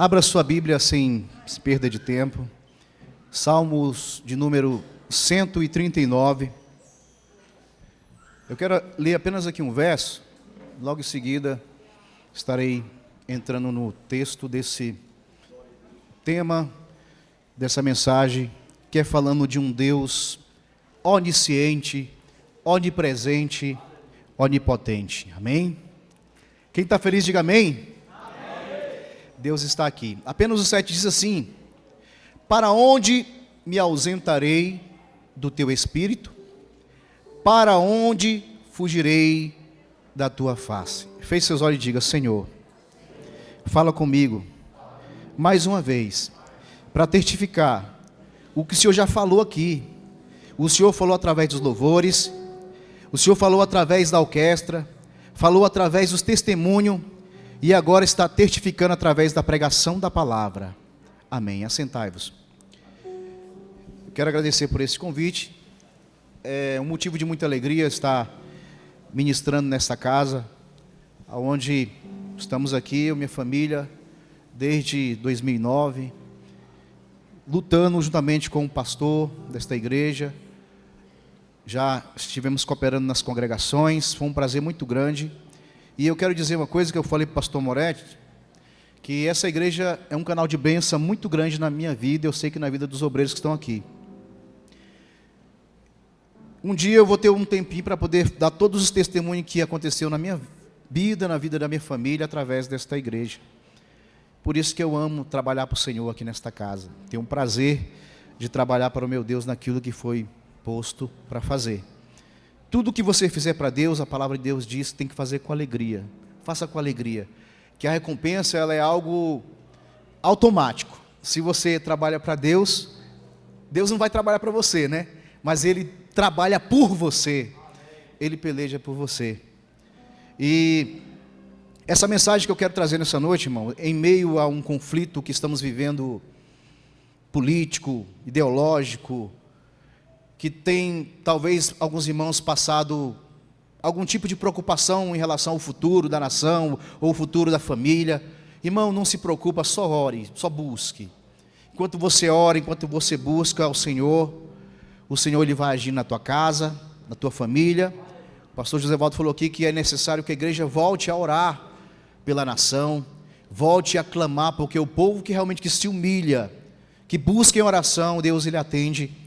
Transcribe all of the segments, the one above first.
Abra sua Bíblia sem perda de tempo. Salmos de número 139. Eu quero ler apenas aqui um verso. Logo em seguida estarei entrando no texto desse tema, dessa mensagem, que é falando de um Deus onisciente, onipresente, onipotente. Amém? Quem está feliz, diga amém. Deus está aqui. Apenas o 7 diz assim: para onde me ausentarei do teu espírito? Para onde fugirei da tua face? Feche seus olhos e diga: Senhor, fala comigo mais uma vez, para testificar o que o Senhor já falou aqui. O Senhor falou através dos louvores, o Senhor falou através da orquestra, falou através dos testemunhos, e agora está testificando através da pregação da palavra. Amém. Assentai-vos. Quero agradecer por esse convite. É um motivo de muita alegria estar ministrando nesta casa, onde estamos aqui, eu e minha família, desde 2009, lutando juntamente com o pastor desta igreja. Já estivemos cooperando nas congregações, foi um prazer muito grande. E eu quero dizer uma coisa que eu falei para o pastor Moretti, que essa igreja é um canal de bênção muito grande na minha vida, eu sei que na vida dos obreiros que estão aqui. Um dia eu vou ter um tempinho para poder dar todos os testemunhos que aconteceu na minha vida, na vida da minha família, através desta igreja. Por isso que eu amo trabalhar para o Senhor aqui nesta casa. Tenho um prazer de trabalhar para o meu Deus naquilo que foi posto para fazer. Tudo que você fizer para Deus, a palavra de Deus diz, tem que fazer com alegria. Faça com alegria. Que a recompensa ela é algo automático. Se você trabalha para Deus, Deus não vai trabalhar para você, né? Mas Ele trabalha por você. Ele peleja por você. E essa mensagem que eu quero trazer nessa noite, irmão, em meio a um conflito que estamos vivendo, político, ideológico, que tem, talvez, alguns irmãos passado algum tipo de preocupação em relação ao futuro da nação, ou o futuro da família. Irmão, não se preocupa, só ore, só busque. Enquanto você ora, enquanto você busca o Senhor Ele vai agir na tua casa, na tua família. O pastor José Valdo falou aqui que é necessário que a igreja volte a orar pela nação, volte a clamar, porque o povo que realmente que se humilha, que busca em oração, Deus Ele atende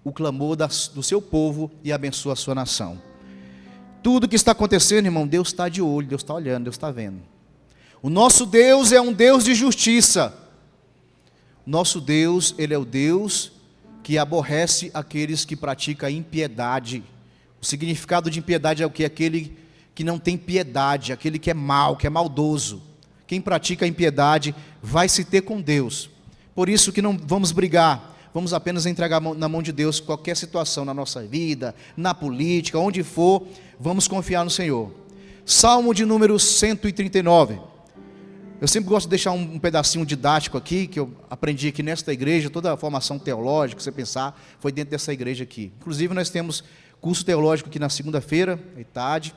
o clamor do seu povo e abençoa a sua nação. Tudo que está acontecendo, irmão, Deus está de olho, Deus está olhando, Deus está vendo. O nosso Deus é um Deus de justiça. Nosso Deus, Ele é o Deus que aborrece aqueles que praticam a impiedade. O significado de impiedade é o que? Aquele que não tem piedade, aquele que é mau, que é maldoso. Quem pratica a impiedade vai se ter com Deus. Por isso que não vamos brigar, vamos apenas entregar na mão de Deus qualquer situação na nossa vida, na política, onde for, vamos confiar no Senhor. Salmo de número 139. Eu sempre gosto de deixar um pedacinho didático aqui, que eu aprendi aqui nesta igreja, toda a formação teológica, que você pensar, foi dentro dessa igreja aqui. Inclusive nós temos curso teológico aqui na segunda-feira, à tarde.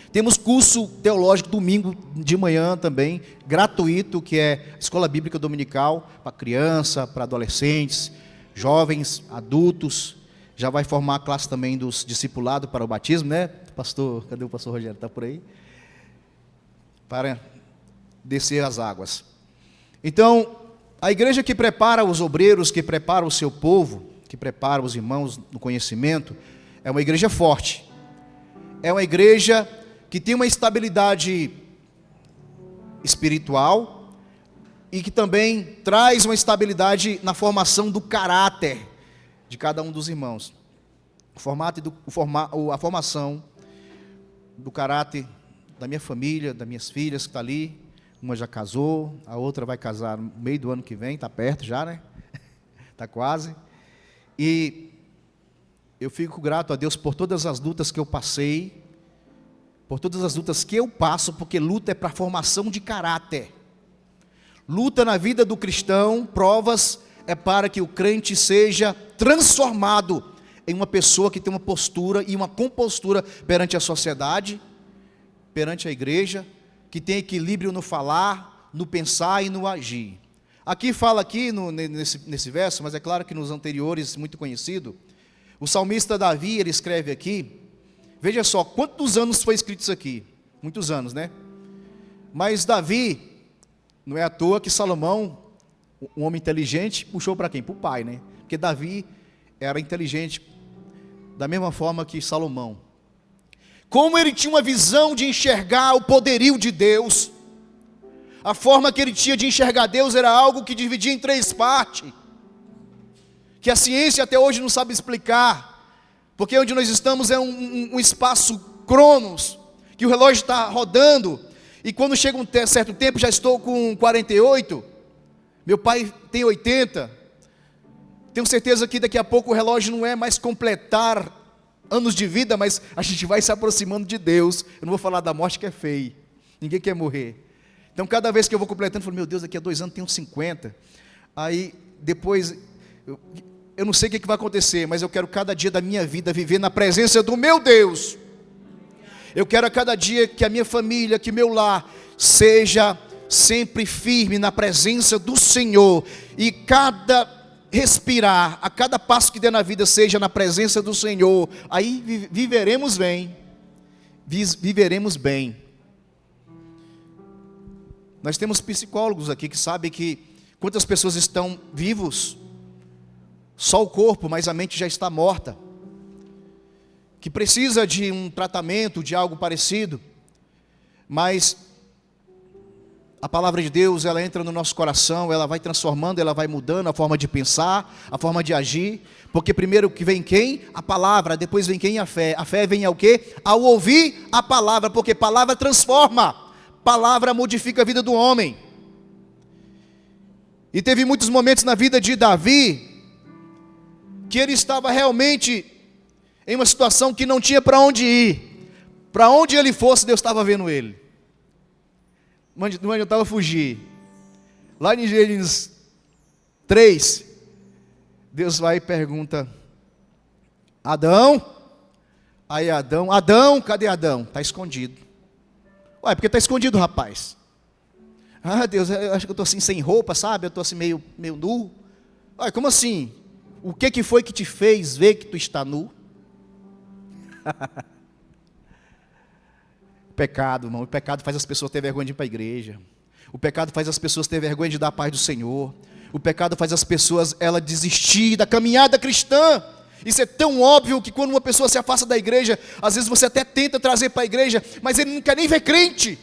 Temos curso teológico domingo de manhã também, gratuito, que é Escola Bíblica Dominical, para criança, para adolescentes, jovens, adultos. Já vai formar a classe também dos discipulados para o batismo, né? Pastor, cadê o pastor Rogério? Está por aí? Para descer as águas. Então, a igreja que prepara os obreiros, que prepara o seu povo, que prepara os irmãos no conhecimento, é uma igreja forte. É uma igreja que tem uma estabilidade espiritual e que também traz uma estabilidade na formação do caráter de cada um dos irmãos. A formação do caráter da minha família, das minhas filhas que está ali. Uma já casou, a outra vai casar no meio do ano que vem, está perto já, né? Está quase. E eu fico grato a Deus por todas as lutas que eu passei, por todas as lutas que eu passo, porque luta é para formação de caráter. Luta na vida do cristão, provas é para que o crente seja transformado em uma pessoa que tem uma postura e uma compostura perante a sociedade, perante a igreja, que tem equilíbrio no falar, no pensar e no agir. Aqui fala nesse verso, mas é claro que nos anteriores, muito conhecido, o salmista Davi, ele escreve aqui, veja só, quantos anos foi escrito isso aqui? Muitos anos, né? Mas Davi, não é à toa que Salomão, um homem inteligente, puxou para quem? Para o pai, né? Porque Davi era inteligente da mesma forma que Salomão. Como ele tinha uma visão de enxergar o poderio de Deus, a forma que ele tinha de enxergar Deus era algo que dividia em três partes, que a ciência até hoje não sabe explicar, porque onde nós estamos é um espaço cronos, que o relógio está rodando, e quando chega um certo tempo, já estou com 48, meu pai tem 80, tenho certeza que daqui a pouco o relógio não é mais completar anos de vida, mas a gente vai se aproximando de Deus. Eu não vou falar da morte, que é feio, ninguém quer morrer. Então cada vez que eu vou completando, eu falo, meu Deus, daqui a 2 anos tenho 50, aí depois, eu não sei o que vai acontecer, mas eu quero cada dia da minha vida viver na presença do meu Deus. Eu quero a cada dia que a minha família, que meu lar, seja sempre firme na presença do Senhor, e cada respirar, a cada passo que der na vida seja na presença do Senhor, aí viveremos bem, viveremos bem. Nós temos psicólogos aqui que sabem que quantas pessoas estão vivos, só o corpo, mas a mente já está morta, que precisa de um tratamento, de algo parecido, mas a palavra de Deus, ela entra no nosso coração, ela vai transformando, ela vai mudando a forma de pensar, a forma de agir, porque primeiro que vem quem? A palavra, depois vem quem? A fé vem ao quê? Ao ouvir a palavra, porque palavra transforma, palavra modifica a vida do homem. E teve muitos momentos na vida de Davi, que ele estava realmente em uma situação que não tinha para onde ir, para onde ele fosse, Deus estava vendo ele. Não adiantava fugir. Lá em Gênesis 3, Deus vai e pergunta, Adão? Aí Adão, cadê Adão? Está escondido. Ué, porque está escondido, rapaz? Ah, Deus, eu acho que eu estou assim sem roupa, sabe? Eu estou assim meio nu. Ué, como assim? O que foi que te fez ver que tu está nu? Pecado, irmão. O pecado faz as pessoas ter vergonha de ir para a igreja. O pecado faz as pessoas ter vergonha de dar a paz do Senhor. O pecado faz as pessoas desistir da caminhada cristã. Isso é tão óbvio que quando uma pessoa se afasta da igreja, às vezes você até tenta trazer para a igreja, mas ele não quer nem ver crente.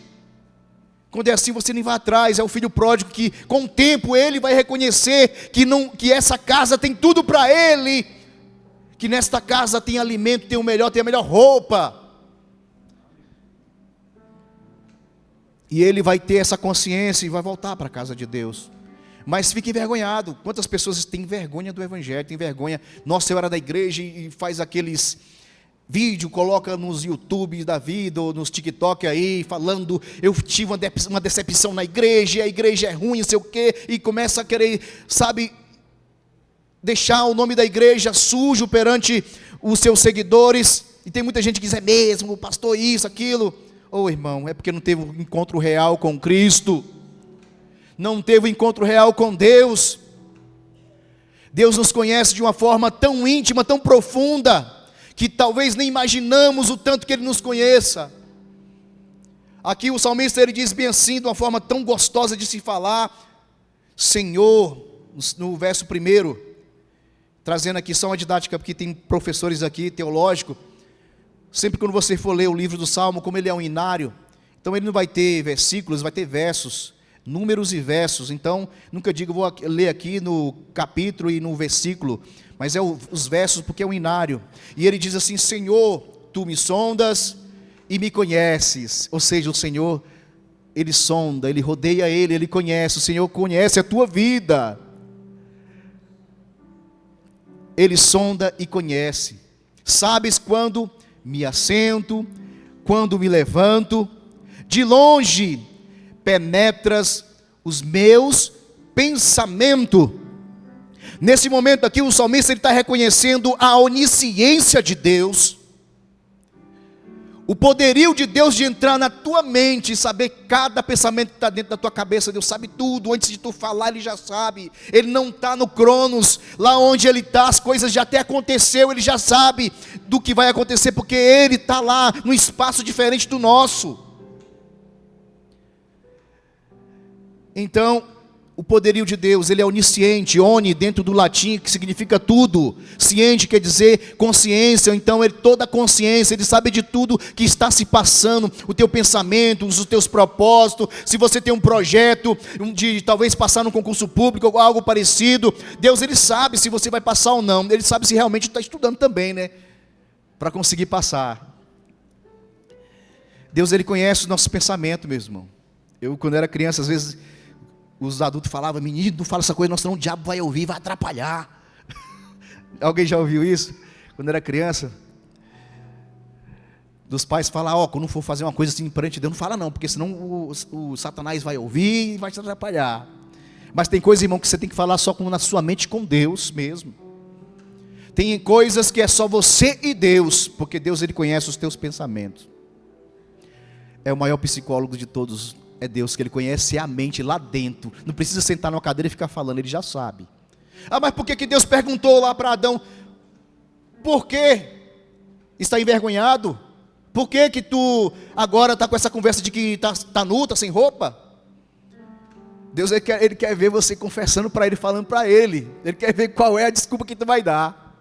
Quando é assim, você nem vai atrás. É o filho pródigo que com o tempo ele vai reconhecer que essa casa tem tudo para ele, que nesta casa tem alimento, tem a melhor roupa. E ele vai ter essa consciência e vai voltar para a casa de Deus. Mas fique envergonhado. Quantas pessoas têm vergonha do evangelho, têm vergonha, nossa, eu era da igreja, e faz aqueles vídeos, coloca nos YouTube da vida, ou nos TikTok aí, falando, eu tive uma decepção na igreja, e a igreja é ruim, não sei o quê, e começa a querer, sabe, deixar o nome da igreja sujo perante os seus seguidores. E tem muita gente que diz, é mesmo, pastor, isso, aquilo. Ô irmão, é porque não teve um encontro real com Cristo, não teve um encontro real com Deus. Deus nos conhece de uma forma tão íntima, tão profunda, que talvez nem imaginamos o tanto que Ele nos conheça. Aqui o salmista, ele diz bem assim, de uma forma tão gostosa de se falar, Senhor, no verso 1, trazendo aqui só uma didática, porque tem professores aqui, teológico. Sempre quando você for ler o livro do Salmo, como ele é um inário, então ele não vai ter versículos, vai ter versos, números e versos. Então, nunca digo, vou ler aqui no capítulo e no versículo, mas é os versos, porque é um inário. E ele diz assim, Senhor, Tu me sondas e me conheces. Ou seja, o Senhor, Ele sonda, Ele rodeia Ele conhece. O Senhor conhece a tua vida. Ele sonda e conhece. Sabes quando me assento, quando me levanto, de longe penetras os meus pensamentos. Nesse momento aqui o salmista está reconhecendo a onisciência de Deus, O poderio de Deus de entrar na tua mente e saber cada pensamento que está dentro da tua cabeça. Deus sabe tudo, antes de tu falar Ele já sabe. Ele não está no Cronos, lá onde Ele está, as coisas já até aconteceu, Ele já sabe do que vai acontecer, porque Ele está lá, num espaço diferente do nosso. Então, o poderio de Deus, Ele é onisciente, oni, dentro do latim, que significa tudo. Ciente quer dizer consciência, então Ele toda a consciência, Ele sabe de tudo que está se passando, o teu pensamento, os teus propósitos, se você tem um projeto de talvez passar num concurso público ou algo parecido, Deus Ele sabe se você vai passar ou não, Ele sabe se realmente está estudando também, né? Para conseguir passar. Deus Ele conhece os nossos pensamentos, meu irmão. Eu quando era criança, às vezes os adultos falavam, menino, não fala essa coisa, não, senão o diabo vai ouvir, vai atrapalhar. Alguém já ouviu isso? Quando era criança? Dos pais falar, ó, quando for fazer uma coisa assim perante Deus, não fala não, porque senão o Satanás vai ouvir e vai te atrapalhar. Mas tem coisas, irmão, que você tem que falar só na sua mente com Deus mesmo. Tem coisas que é só você e Deus, porque Deus Ele conhece os teus pensamentos. É o maior psicólogo de todos. É Deus, que Ele conhece a mente lá dentro. Não precisa sentar numa cadeira e ficar falando, Ele já sabe. Ah, mas por que Deus perguntou lá para Adão? Por que está envergonhado? Por que tu agora está com essa conversa de que está nu, está sem roupa? Deus ele quer ver você confessando para Ele, falando para Ele. Ele quer ver qual é a desculpa que tu vai dar.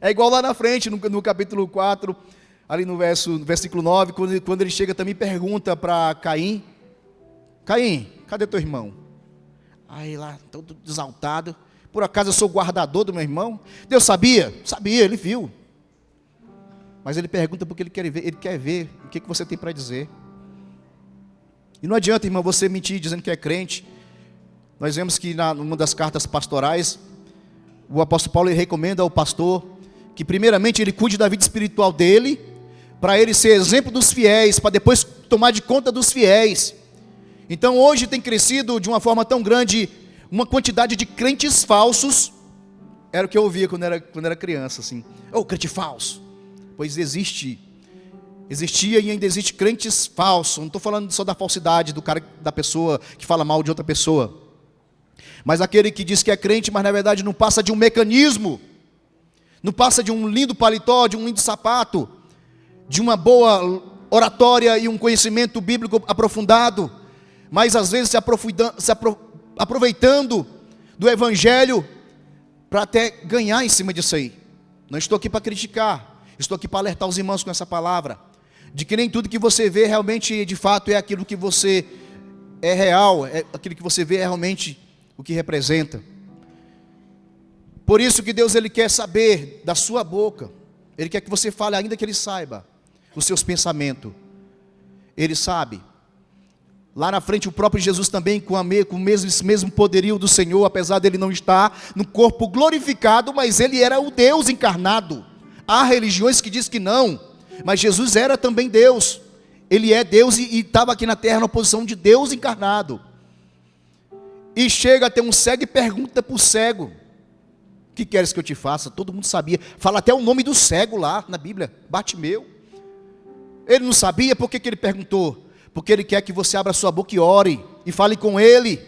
É igual lá na frente, no capítulo 4, ali no versículo 9, quando ele chega também pergunta para Caim, Caim, cadê teu irmão? Aí lá, todo exaltado, por acaso eu sou guardador do meu irmão? Deus sabia? Sabia, Ele viu. Mas Ele pergunta porque Ele quer ver o que você tem para dizer. E não adianta, irmão, você mentir dizendo que é crente. Nós vemos que numa das cartas pastorais, o apóstolo Paulo ele recomenda ao pastor que primeiramente ele cuide da vida espiritual dele, para ele ser exemplo dos fiéis, para depois tomar de conta dos fiéis. Então hoje tem crescido de uma forma tão grande uma quantidade de crentes falsos. Era o que eu ouvia quando era criança, assim. Crente falso. Pois existia e ainda existe crentes falsos. Não estou falando só da falsidade da pessoa que fala mal de outra pessoa. Mas aquele que diz que é crente, mas na verdade não passa de um mecanismo. Não passa de um lindo paletó, de um lindo sapato, de uma boa oratória e um conhecimento bíblico aprofundado. Mas às vezes se aproveitando do evangelho para até ganhar em cima disso aí. Não estou aqui para criticar, estou aqui para alertar os irmãos com essa palavra, de que nem tudo que você vê realmente de fato é aquilo que você é real, é aquilo que você vê é realmente o que representa. Por isso que Deus ele quer saber da sua boca, Ele quer que você fale, ainda que Ele saiba os seus pensamentos, Ele sabe. Lá na frente o próprio Jesus também com esse mesmo poderio do Senhor, apesar dele não estar no corpo glorificado, mas Ele era o Deus encarnado. Há religiões que dizem que não, mas Jesus era também Deus. Ele é Deus e estava aqui na terra na posição de Deus encarnado. E chega até um cego e pergunta para o cego, o que queres que eu te faça? Todo mundo sabia, fala até o nome do cego lá na Bíblia, Bartimeu. Ele não sabia, por que ele perguntou? Porque Ele quer que você abra a sua boca e ore, e fale com Ele.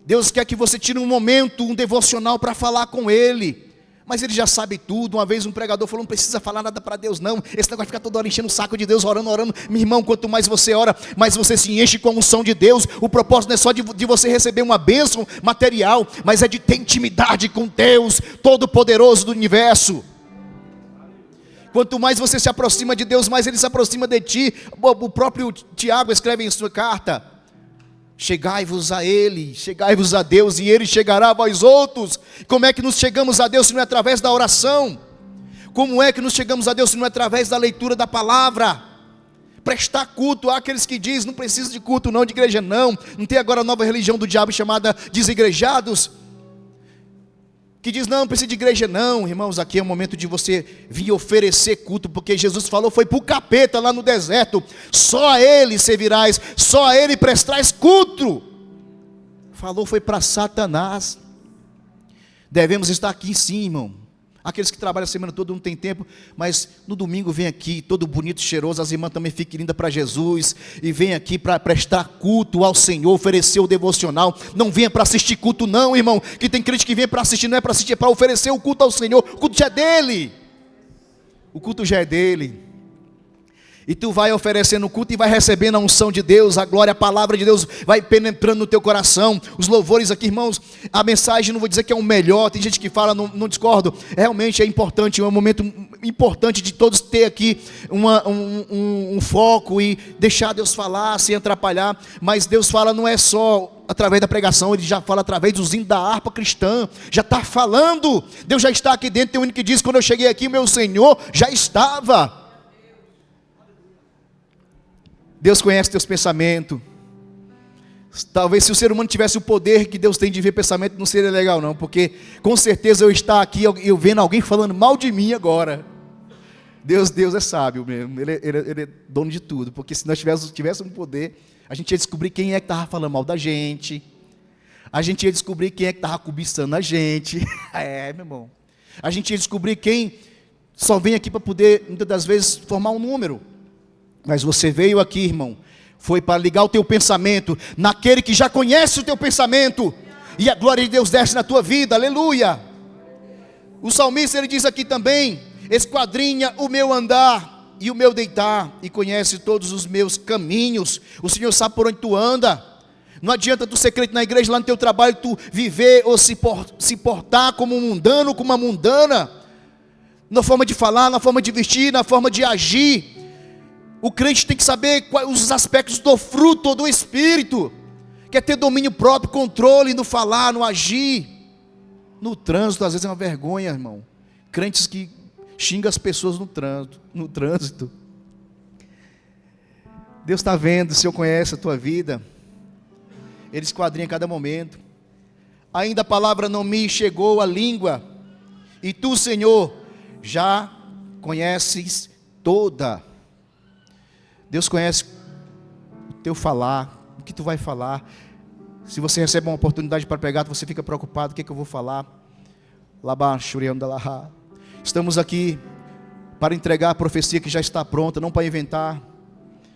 Deus quer que você tire um momento, um devocional para falar com Ele. Mas Ele já sabe tudo. Uma vez um pregador falou, não precisa falar nada para Deus não. Esse negócio de ficar toda hora enchendo o saco de Deus, orando. Meu irmão, quanto mais você ora, mais você se enche com a unção de Deus. O propósito não é só de você receber uma bênção material, mas é de ter intimidade com Deus, Todo-Poderoso do universo. Quanto mais você se aproxima de Deus, mais Ele se aproxima de ti. O próprio Tiago escreve em sua carta, chegai-vos a Ele, chegai-vos a Deus, e Ele chegará a vós outros. Como é que nos chegamos a Deus se não é através da oração? Como é que nos chegamos a Deus se não é através da leitura da palavra? Prestar culto, há aqueles que dizem, não precisa de culto não, de igreja não tem agora a nova religião do diabo chamada desigrejados, que diz, não precisa de igreja não. Irmãos, aqui é o momento de você vir oferecer culto, porque Jesus falou, foi para o capeta lá no deserto, só a Ele servirás, só a Ele prestais culto. Falou, foi para Satanás. Devemos estar aqui sim, irmão, Aqueles que trabalham a semana toda não tem tempo, mas no domingo vem aqui, todo bonito, cheiroso, as irmãs também ficam lindas para Jesus, e vem aqui para prestar culto ao Senhor, oferecer o devocional. Não venha para assistir culto não, irmão, que tem crente que vem para assistir, não é para assistir, é para oferecer o culto ao Senhor. O culto já é dele, o culto já é dele. E tu vai oferecendo o culto e vai recebendo a unção de Deus, a glória, a palavra de Deus vai penetrando no teu coração. Os louvores aqui, irmãos, a mensagem não vou dizer que é o melhor, tem gente que fala, não discordo, realmente é importante, é um momento importante de todos ter aqui um foco e deixar Deus falar sem atrapalhar. Mas Deus fala não é só através da pregação, Ele já fala através dos hinos da harpa cristã, já está falando, Deus já está aqui dentro. Tem um hino que diz, quando eu cheguei aqui, meu Senhor já estava. Deus conhece teus pensamentos. Talvez se o ser humano tivesse o poder que Deus tem de ver pensamento, não seria legal não, porque com certeza eu estar aqui, eu vendo alguém falando mal de mim agora. Deus é sábio mesmo, ele é dono de tudo, porque se nós tivéssemos um poder, a gente ia descobrir quem é que estava falando mal da gente, a gente ia descobrir quem é que estava cobiçando a gente, meu irmão, a gente ia descobrir quem só vem aqui para poder, muitas das vezes, formar um número. Mas você veio aqui, irmão, foi para ligar o teu pensamento naquele que já conhece o teu pensamento, e a glória de Deus desce na tua vida, aleluia. O salmista, ele diz aqui também, esquadrinha o meu andar e o meu deitar, e conhece todos os meus caminhos. O Senhor sabe por onde tu anda. Não adianta tu ser crente na igreja, lá no teu trabalho, tu viver ou se portar como um mundano, como uma mundana, na forma de falar, na forma de vestir, na forma de agir. O crente tem que saber quais os aspectos do fruto do Espírito, que é ter domínio próprio, controle no falar, no agir. No trânsito, às vezes é uma vergonha, irmão. Crentes que xingam as pessoas no trânsito. Deus está vendo, o Senhor conhece a tua vida. Ele esquadrinha a cada momento. Ainda a palavra não me chegou à língua, e tu, Senhor, já conheces toda. Deus conhece o teu falar, o que tu vai falar. Se você recebe uma oportunidade para pregar, você fica preocupado, o que é que eu vou falar? Estamos aqui para entregar a profecia que já está pronta, não para inventar.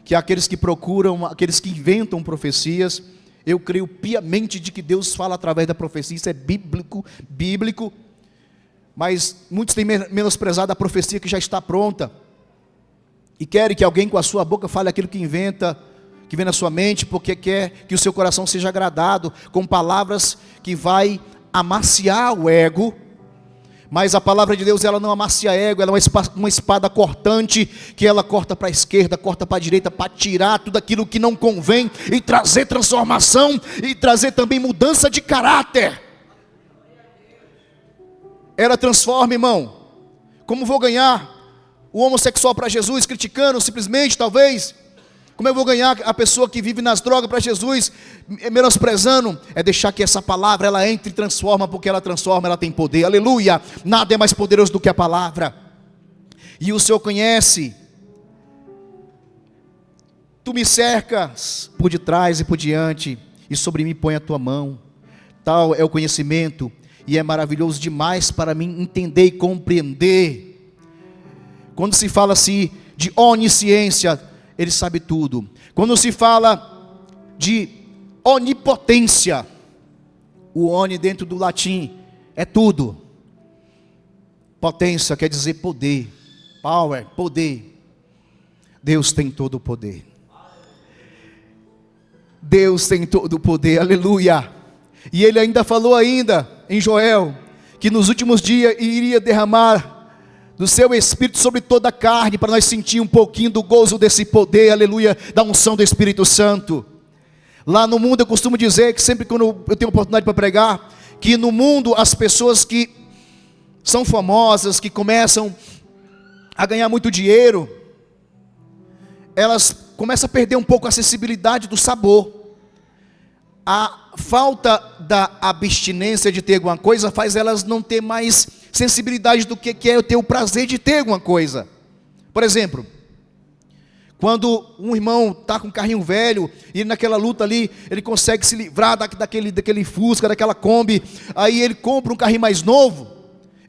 Que aqueles que procuram, aqueles que inventam profecias, eu creio piamente de que Deus fala através da profecia, isso é bíblico. Mas muitos têm menosprezado a profecia que já está pronta, e querem que alguém com a sua boca fale aquilo que inventa, que vem na sua mente, porque quer que o seu coração seja agradado, com palavras que vai amaciar o ego. Mas a palavra de Deus, ela não amacia ego, ela é uma espada cortante, que ela corta para a esquerda, corta para a direita, para tirar tudo aquilo que não convém, e trazer transformação, e trazer também mudança de caráter. Ela transforma, irmão. Como vou ganhar o homossexual para Jesus, criticando simplesmente, talvez? Como eu vou ganhar a pessoa que vive nas drogas para Jesus, menosprezando? É deixar que essa palavra, ela entre e transforma, porque ela transforma, ela tem poder, aleluia. Nada é mais poderoso do que a palavra. E o Senhor conhece. Tu me cercas por detrás e por diante, e sobre mim põe a tua mão. Tal é o conhecimento, e é maravilhoso demais para mim entender e compreender. Quando se fala assim de onisciência, Ele sabe tudo. Quando se fala de onipotência, o oni dentro do latim é tudo. Potência quer dizer poder, power, poder. Deus tem todo o poder. Deus tem todo o poder, aleluia. E Ele ainda falou em Joel, que nos últimos dias iria derramar do seu Espírito sobre toda a carne, para nós sentir um pouquinho do gozo desse poder, aleluia, da unção do Espírito Santo. Lá no mundo eu costumo dizer, que sempre quando eu tenho oportunidade para pregar, que no mundo as pessoas que são famosas, que começam a ganhar muito dinheiro, elas começam a perder um pouco a sensibilidade do sabor. A falta da abstinência de ter alguma coisa faz elas não ter mais sensibilidade do que é ter o prazer de ter alguma coisa. Por exemplo, quando um irmão está com um carrinho velho, e naquela luta ali, ele consegue se livrar daquele Fusca, daquela Kombi, aí ele compra um carrinho mais novo,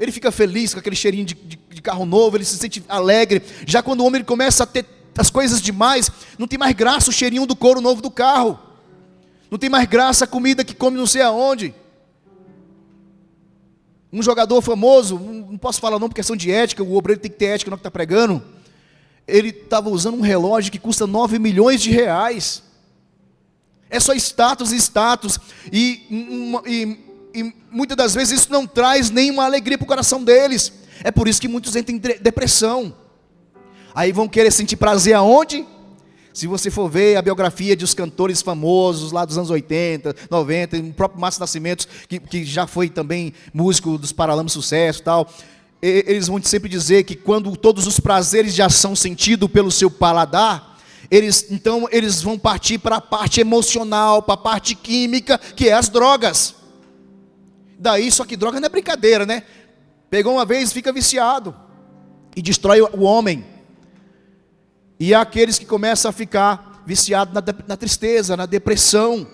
ele fica feliz com aquele cheirinho de carro novo, ele se sente alegre. Já quando o homem ele começa a ter as coisas demais, não tem mais graça o cheirinho do couro novo do carro, não tem mais graça a comida que come não sei aonde. Um jogador famoso, não posso falar não por questão de ética, o obreiro tem que ter ética no que está pregando, ele estava usando um relógio que custa 9 milhões de reais, é só status e status, e muitas das vezes isso não traz nenhuma alegria para o coração deles. É por isso que muitos entram em depressão. Aí vão querer sentir prazer aonde? Se você for ver a biografia dos cantores famosos lá dos anos 80, 90, o próprio Márcio Nascimento, que já foi também músico dos Paralamas Sucesso e tal, eles vão sempre dizer que quando todos os prazeres já são sentidos pelo seu paladar, então eles vão partir para a parte emocional, para a parte química, que é as drogas. Daí, só que droga não é brincadeira, né? Pegou uma vez, fica viciado e destrói o homem. E há aqueles que começam a ficar viciados na tristeza, na depressão,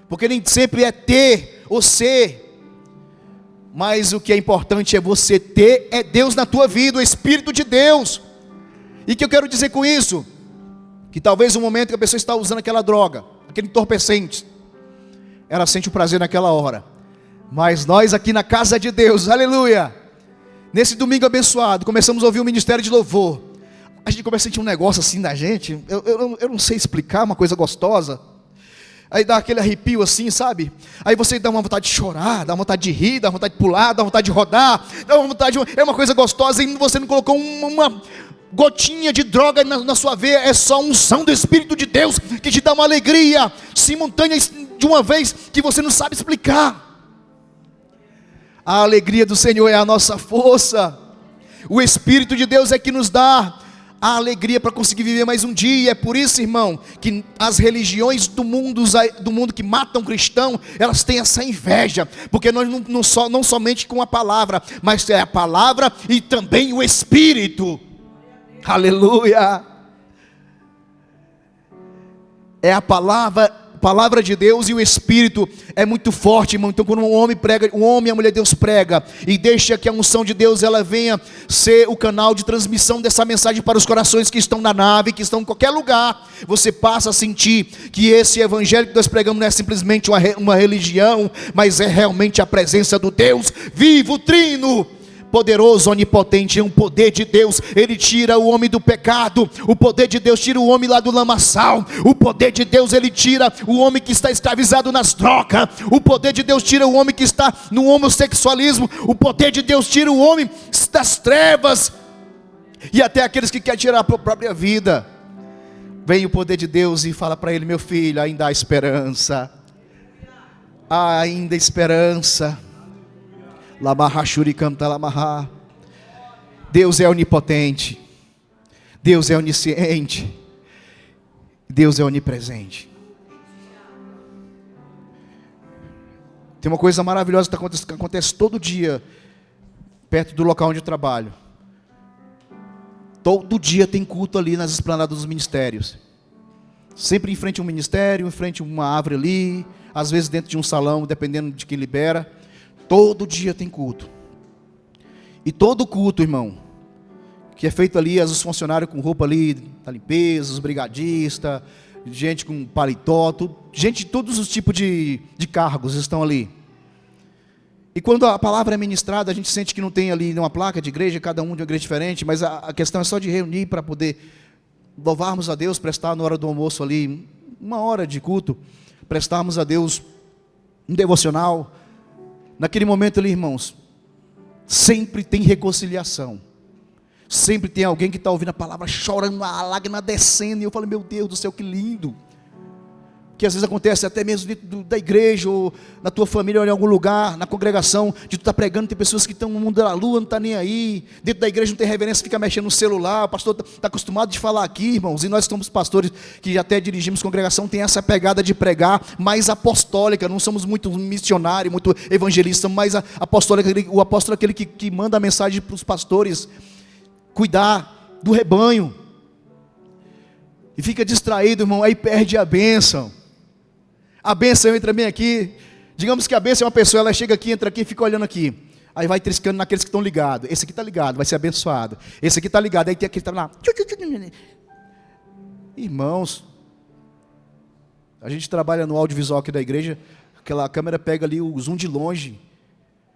porque nem sempre é ter ou ser, mas o que é importante é você ter, é Deus na tua vida, o Espírito de Deus. E o que eu quero dizer com isso? Que talvez no momento que a pessoa está usando aquela droga, aquele entorpecente, ela sente o prazer naquela hora, mas nós aqui na casa de Deus, aleluia, nesse domingo abençoado, começamos a ouvir o ministério de louvor. A gente começa a sentir um negócio assim na gente, eu não sei explicar, uma coisa gostosa. Aí dá aquele arrepio assim, sabe? Aí você dá uma vontade de chorar, dá uma vontade de rir, dá uma vontade de pular, dá uma vontade de rodar, dá uma vontade é uma coisa gostosa, e você não colocou uma gotinha de droga na sua veia, é só a unção do Espírito de Deus, que te dá uma alegria simultânea de uma vez, que você não sabe explicar. A alegria do Senhor é a nossa força, o Espírito de Deus é que nos dá a alegria para conseguir viver mais um dia. É por isso, irmão, que as religiões do mundo que matam cristão, elas têm essa inveja, porque nós não somente com a palavra, mas é a palavra e também o Espírito. Aleluia. É a palavra de Deus e o Espírito é muito forte, irmão. Então quando um homem e a mulher de Deus prega, e deixa que a unção de Deus ela venha ser o canal de transmissão dessa mensagem para os corações que estão na nave, que estão em qualquer lugar, você passa a sentir que esse evangelho que nós pregamos não é simplesmente uma religião, mas é realmente a presença do Deus vivo, trino, poderoso, onipotente. É um poder de Deus, ele tira o homem do pecado, o poder de Deus tira o homem lá do lamaçal, o poder de Deus ele tira o homem que está escravizado nas drogas, o poder de Deus tira o homem que está no homossexualismo, o poder de Deus tira o homem das trevas, e até aqueles que querem tirar a própria vida. Vem o poder de Deus e fala para ele: meu filho, ainda há esperança, há ainda esperança. Deus é onipotente, Deus é onisciente, Deus é onipresente. Tem uma coisa maravilhosa que acontece todo dia, perto do local onde eu trabalho. Todo dia tem culto ali nas esplanadas dos ministérios. Sempre em frente a um ministério, em frente a uma árvore ali, às vezes dentro de um salão, dependendo de quem libera. Todo dia tem culto. E todo culto, irmão, que é feito ali, os funcionários com roupa ali da limpeza, os brigadistas, gente com paletó, gente de todos os tipos de cargos estão ali. E quando a palavra é ministrada, a gente sente que não tem ali uma placa de igreja, cada um de uma igreja diferente, mas a questão é só de reunir para poder louvarmos a Deus, prestar na hora do almoço ali, 1 hora de culto, prestarmos a Deus um devocional. Naquele momento ali, irmãos, sempre tem reconciliação, sempre tem alguém que está ouvindo a palavra, chorando, a lágrima descendo, e eu falo: meu Deus do céu, que lindo. Que às vezes acontece até mesmo dentro da igreja, ou na tua família, ou em algum lugar, na congregação, de tu estar pregando, tem pessoas que estão no mundo da lua, não está nem aí, dentro da igreja não tem reverência, fica mexendo no celular, o pastor está acostumado de falar aqui, irmãos, e nós somos pastores que até dirigimos congregação, tem essa pegada de pregar mais apostólica, não somos muito missionários, muito evangelistas, mas apostólica, o apóstolo é aquele que manda a mensagem para os pastores, cuidar do rebanho, e fica distraído, irmão, aí perde a bênção. A bênção entra bem aqui. Digamos que a bênção é uma pessoa, ela chega aqui, entra aqui e fica olhando aqui. Aí vai triscando naqueles que estão ligados. Esse aqui está ligado, vai ser abençoado. Esse aqui está ligado, aí tem aquele que está lá. Irmãos, a gente trabalha no audiovisual aqui da igreja, aquela câmera pega ali o zoom de longe.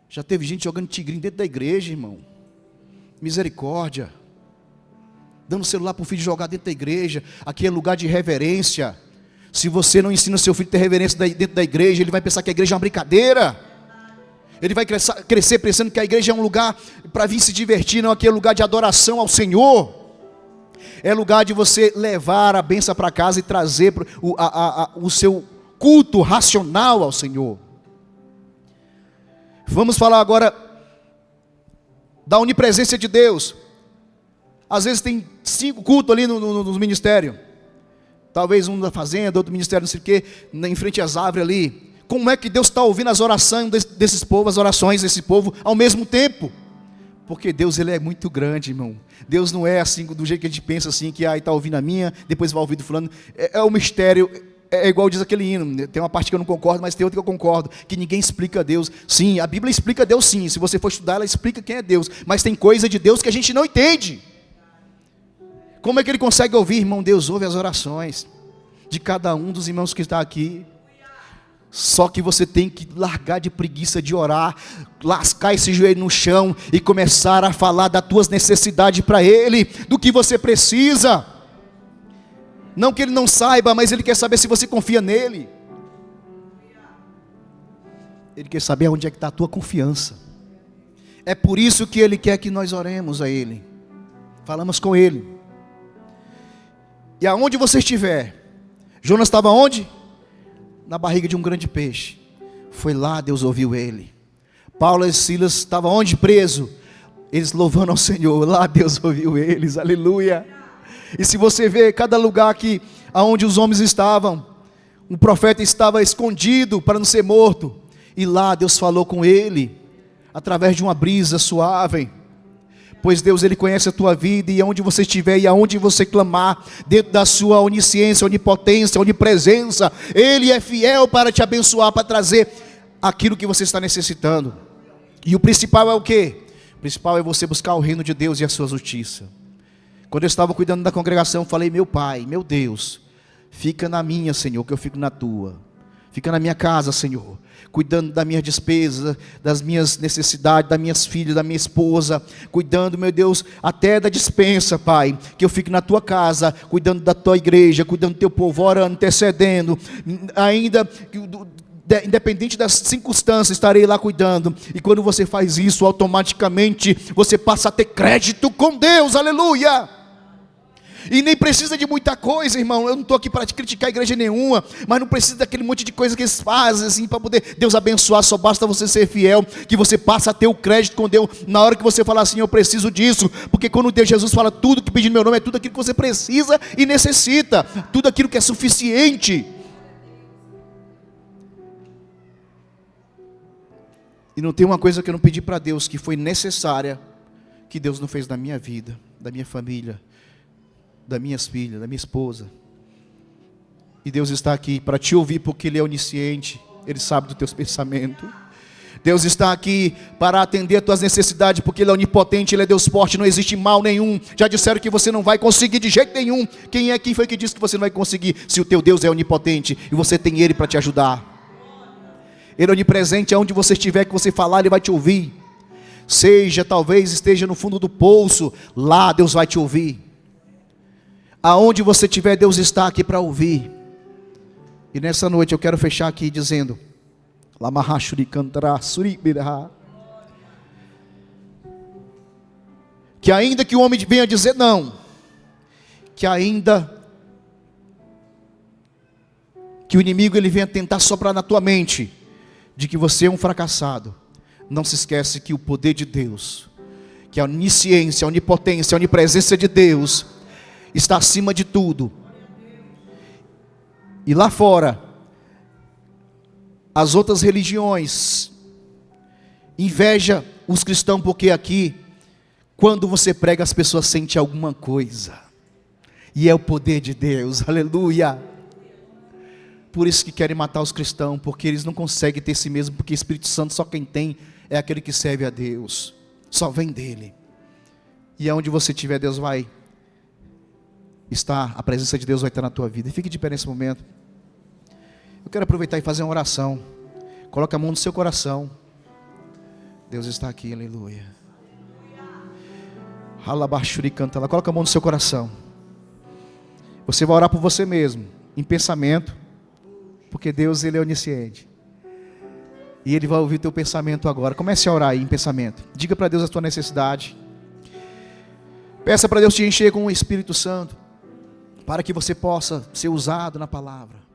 Já teve gente jogando tigrinho dentro da igreja, irmão. Misericórdia. Dando celular para o filho jogar dentro da igreja. Aqui é lugar de reverência. Se você não ensina seu filho a ter reverência dentro da igreja, ele vai pensar que a igreja é uma brincadeira. Ele vai crescer pensando que a igreja é um lugar para vir se divertir, não, aqui é lugar de adoração ao Senhor. É lugar de você levar a bênção para casa e trazer o seu culto racional ao Senhor. Vamos falar agora da onipresença de Deus. Às vezes tem 5 cultos ali no ministério. Talvez um da fazenda, outro ministério, não sei o quê, em frente às árvores ali. Como é que Deus está ouvindo as orações desses povos, as orações desse povo ao mesmo tempo? Porque Deus, Ele é muito grande, irmão. Deus não é assim, do jeito que a gente pensa assim, que está ouvindo a minha, depois vai ouvir do fulano. É um mistério, é igual diz aquele hino. Tem uma parte que eu não concordo, mas tem outra que eu concordo, que ninguém explica Deus. Sim, a Bíblia explica Deus sim. Se você for estudar, ela explica quem é Deus. Mas tem coisa de Deus que a gente não entende. Como é que Ele consegue ouvir, irmão? Deus ouve as orações de cada um dos irmãos que está aqui. Só que você tem que largar de preguiça de orar, lascar esse joelho no chão e começar a falar das tuas necessidades para Ele, do que você precisa. Não que Ele não saiba, mas Ele quer saber se você confia nele. Ele quer saber onde é que está a tua confiança. É por isso que Ele quer que nós oremos a Ele. Falamos com Ele. E aonde você estiver, Jonas estava onde? Na barriga de um grande peixe. Foi lá, Deus ouviu ele. Paulo e Silas estavam onde? Preso. Eles louvando ao Senhor. Lá Deus ouviu eles, aleluia. E se você vê cada lugar que, aonde os homens estavam, um profeta estava escondido para não ser morto. E lá Deus falou com ele, através de uma brisa suave. Pois Deus, Ele conhece a tua vida, e aonde você estiver, e aonde você clamar, dentro da sua onisciência, onipotência, onipresença, Ele é fiel para te abençoar, para trazer aquilo que você está necessitando. E o principal é o quê? O principal é você buscar o reino de Deus e a sua justiça. Quando eu estava cuidando da congregação, eu falei: meu Pai, meu Deus, fica na minha, Senhor, que eu fico na tua. Fica na minha casa, Senhor, cuidando da minha despesa, das minhas necessidades, das minhas filhas, da minha esposa, cuidando, meu Deus, até da despensa, Pai, que eu fique na tua casa, cuidando da tua igreja, cuidando do teu povo, orando, intercedendo, ainda independente das circunstâncias, estarei lá cuidando. E quando você faz isso, automaticamente você passa a ter crédito com Deus, aleluia. E nem precisa de muita coisa, irmão. Eu não estou aqui para te criticar a igreja nenhuma, mas não precisa daquele monte de coisa que eles fazem assim, para poder Deus abençoar. Só basta você ser fiel, que você passa a ter o crédito com Deus, na hora que você falar assim: eu preciso disso. Porque quando Deus, Jesus fala tudo que pedir no meu nome, é tudo aquilo que você precisa e necessita, tudo aquilo que é suficiente. E não tem uma coisa que eu não pedi para Deus, que foi necessária, que Deus não fez na minha vida, da minha família, das minhas filhas, da minha esposa. E Deus está aqui para te ouvir, porque Ele é onisciente, Ele sabe dos teus pensamentos. Deus está aqui para atender as tuas necessidades, porque Ele é onipotente, Ele é Deus forte, não existe mal nenhum. Já disseram que você não vai conseguir de jeito nenhum. Quem foi que disse que você não vai conseguir, se o teu Deus é onipotente e você tem Ele para te ajudar? Ele é onipresente, aonde você estiver, que você falar, Ele vai te ouvir. Talvez esteja no fundo do poço, lá Deus vai te ouvir. Aonde você estiver, Deus está aqui para ouvir. E nessa noite eu quero fechar aqui dizendo: que ainda que o homem venha dizer não, que ainda que o inimigo ele venha tentar soprar na tua mente de que você é um fracassado, não se esquece que o poder de Deus, que a onisciência, a onipotência, a onipresença de Deus está acima de tudo. E lá fora, as outras religiões inveja os cristãos, porque aqui, quando você prega, as pessoas sentem alguma coisa, e é o poder de Deus, aleluia. Por isso que querem matar os cristãos, porque eles não conseguem ter si mesmo, porque Espírito Santo só quem tem é aquele que serve a Deus. Só vem dele. E aonde você estiver, Deus vai estar, a presença de Deus vai estar na tua vida. E fique de pé nesse momento. Eu quero aproveitar e fazer uma oração. Coloque a mão no seu coração. Deus está aqui, aleluia. Halabashuri canta lá. Coloque a mão no seu coração. Você vai orar por você mesmo, em pensamento, porque Deus, Ele é onisciente. E Ele vai ouvir o teu pensamento agora. Comece a orar aí em pensamento. Diga para Deus a tua necessidade. Peça para Deus te encher com o Espírito Santo, para que você possa ser usado na palavra.